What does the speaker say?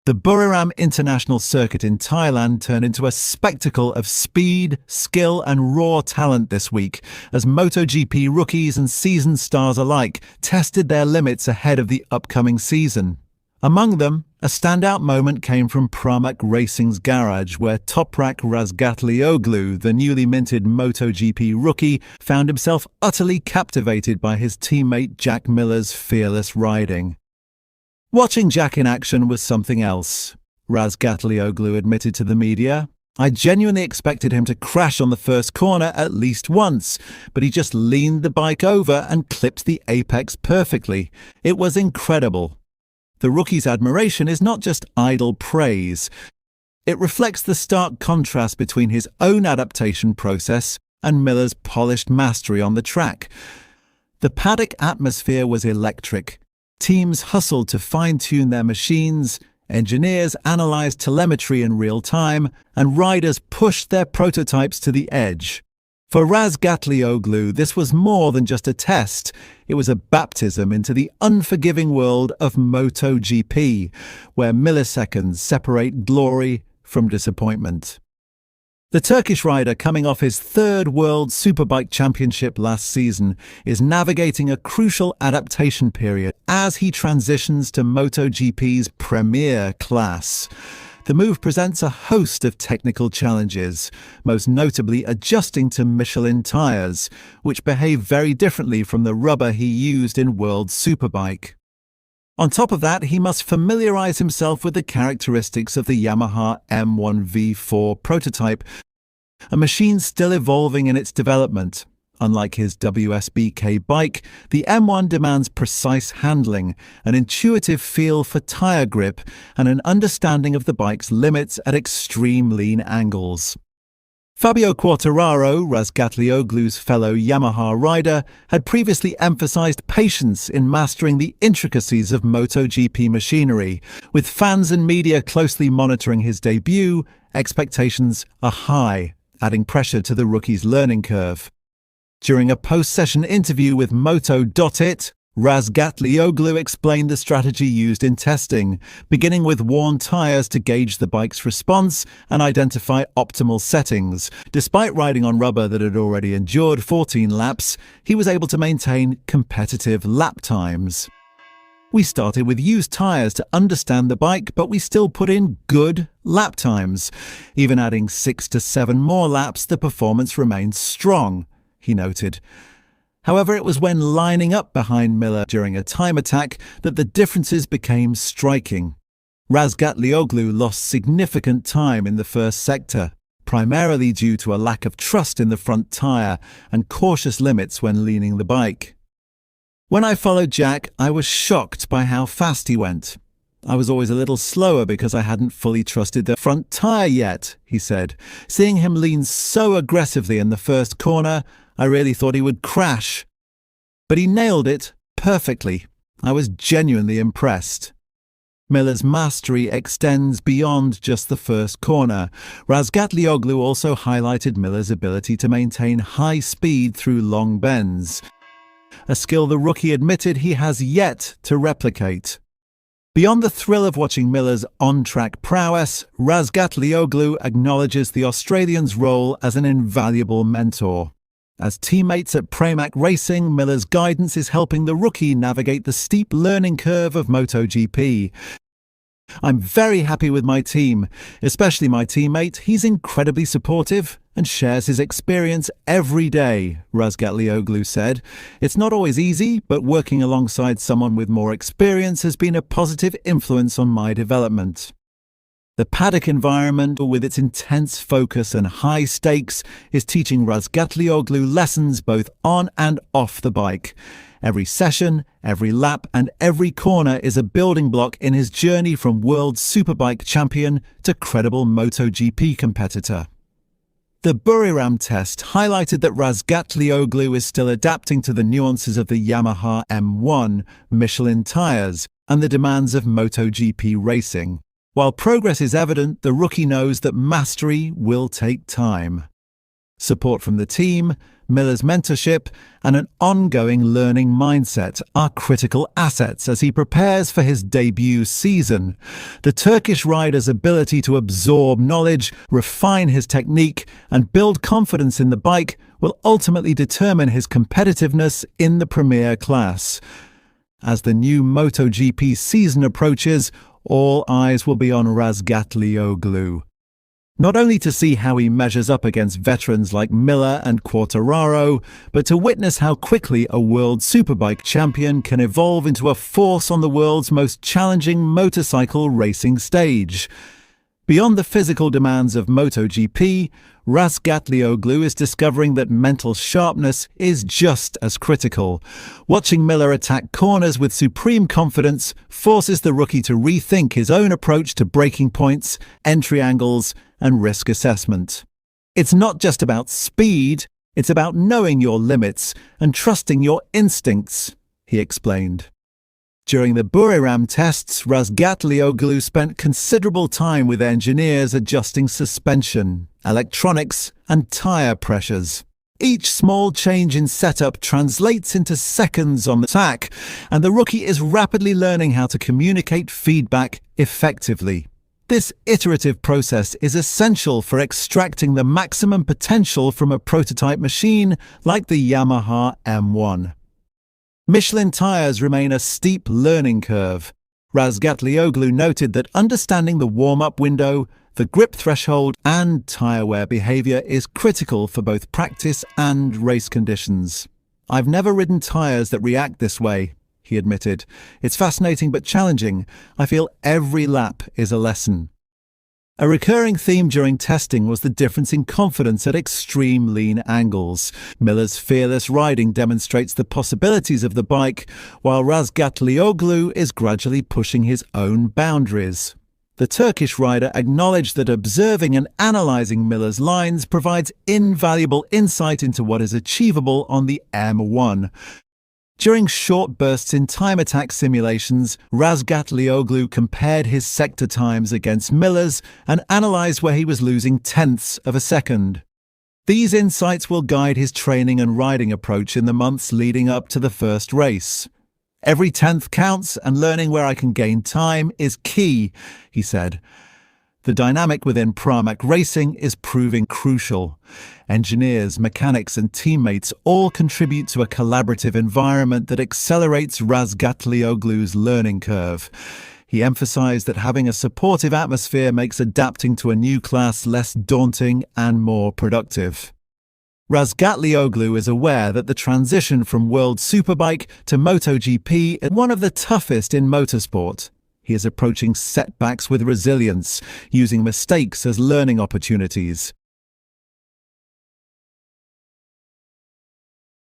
The Buriram International Circuit in Thailand turned into a spectacle of speed, skill and raw talent this week, as MotoGP rookies and seasoned stars alike tested their limits ahead of the upcoming season. Among them, a standout moment came from Pramac Racing's garage, where Toprak Razgatlioglu, the newly minted MotoGP rookie, found himself utterly captivated by his teammate Jack Miller's fearless riding. Watching Jack in action was something else, Razgatlioglu admitted to the media. I genuinely expected him to crash on the first corner at least once, but he just leaned the bike over and clipped the apex perfectly. It was incredible. The rookie's admiration is not just idle praise. It reflects the stark contrast between his own adaptation process and Miller's polished mastery on the track. The paddock atmosphere was electric. Teams hustled to fine-tune their machines, engineers analyzed telemetry in real time, and riders pushed their prototypes to the edge. For Razgatlioglu, this was more than just a test. It was a baptism into the unforgiving world of MotoGP, where milliseconds separate glory from disappointment. The Turkish rider, coming off his third World Superbike Championship last season, is navigating a crucial adaptation period as he transitions to MotoGP's premier class. The move presents a host of technical challenges, most notably adjusting to Michelin tyres, which behave very differently from the rubber he used in World Superbike. On top of that, he must familiarise himself with the characteristics of the Yamaha M1 V4 prototype, a machine still evolving in its development. Unlike his WSBK bike, the M1 demands precise handling, an intuitive feel for tyre grip, and an understanding of the bike's limits at extreme lean angles. Fabio Quartararo, Razgatlioglu's fellow Yamaha rider, had previously emphasized patience in mastering the intricacies of MotoGP machinery. With fans and media closely monitoring his debut, expectations are high, adding pressure to the rookie's learning curve. During a post-session interview with Moto.it, Razgatlioglu explained the strategy used in testing, beginning with worn tyres to gauge the bike's response and identify optimal settings. Despite riding on rubber that had already endured 14 laps, he was able to maintain competitive lap times. We started with used tyres to understand the bike, but we still put in good lap times. Even adding 6 to 7 more laps, the performance remained strong, he noted. However, it was when lining up behind Miller during a time attack that the differences became striking. Razgatlioglu lost significant time in the first sector, primarily due to a lack of trust in the front tyre and cautious limits when leaning the bike. When I followed Jack, I was shocked by how fast he went. I was always a little slower because I hadn't fully trusted the front tyre yet, he said. Seeing him lean so aggressively in the first corner, I really thought he would crash. But he nailed it perfectly. I was genuinely impressed. Miller's mastery extends beyond just the first corner. Razgatlioglu also highlighted Miller's ability to maintain high speed through long bends, a skill the rookie admitted he has yet to replicate. Beyond the thrill of watching Miller's on-track prowess, Razgatlioglu acknowledges the Australian's role as an invaluable mentor. As teammates at Pramac Racing, Miller's guidance is helping the rookie navigate the steep learning curve of MotoGP. I'm very happy with my team, especially my teammate. He's incredibly supportive and shares his experience every day, Razgatlioglu said. It's not always easy, but working alongside someone with more experience has been a positive influence on my development. The paddock environment, with its intense focus and high stakes, is teaching Razgatlioglu lessons both on and off the bike. Every session, every lap, and every corner is a building block in his journey from World Superbike champion to credible MotoGP competitor. The Buriram test highlighted that Razgatlioglu is still adapting to the nuances of the Yamaha M1 Michelin tyres and the demands of MotoGP racing. While progress is evident, the rookie knows that mastery will take time. Support from the team, Miller's mentorship, and an ongoing learning mindset are critical assets as he prepares for his debut season. The Turkish rider's ability to absorb knowledge, refine his technique, and build confidence in the bike will ultimately determine his competitiveness in the premier class. As the new MotoGP season approaches, all eyes will be on Razgatlioglu. Not only to see how he measures up against veterans like Miller and Quartararo, but to witness how quickly a world superbike champion can evolve into a force on the world's most challenging motorcycle racing stage. Beyond the physical demands of MotoGP, Razgatlioglu is discovering that mental sharpness is just as critical. Watching Miller attack corners with supreme confidence forces the rookie to rethink his own approach to braking points, entry angles, and risk assessment. It's not just about speed, it's about knowing your limits and trusting your instincts, he explained. During the Buriram tests, Razgatlioglu spent considerable time with engineers adjusting suspension, electronics, and tyre pressures. Each small change in setup translates into seconds on the track, and the rookie is rapidly learning how to communicate feedback effectively. This iterative process is essential for extracting the maximum potential from a prototype machine like the Yamaha M1. Michelin tyres remain a steep learning curve. Razgatlioglu noted that understanding the warm-up window, the grip threshold, and tyre wear behaviour is critical for both practice and race conditions. "I've never ridden tyres that react this way," he admitted. "It's fascinating but challenging. I feel every lap is a lesson." A recurring theme during testing was the difference in confidence at extreme lean angles. Miller's fearless riding demonstrates the possibilities of the bike, while Razgatlioglu is gradually pushing his own boundaries. The Turkish rider acknowledged that observing and analysing Miller's lines provides invaluable insight into what is achievable on the M1. During short bursts in time attack simulations, Razgatlioglu compared his sector times against Miller's and analysed where he was losing tenths of a second. These insights will guide his training and riding approach in the months leading up to the first race. "Every tenth counts, and learning where I can gain time is key," he said. The dynamic within Pramac Racing is proving crucial. Engineers, mechanics, and teammates all contribute to a collaborative environment that accelerates Razgatlioglu's learning curve. He emphasized that having a supportive atmosphere makes adapting to a new class less daunting and more productive. Razgatlioglu is aware that the transition from World Superbike to MotoGP is one of the toughest in motorsport. He is approaching setbacks with resilience, using mistakes as learning opportunities.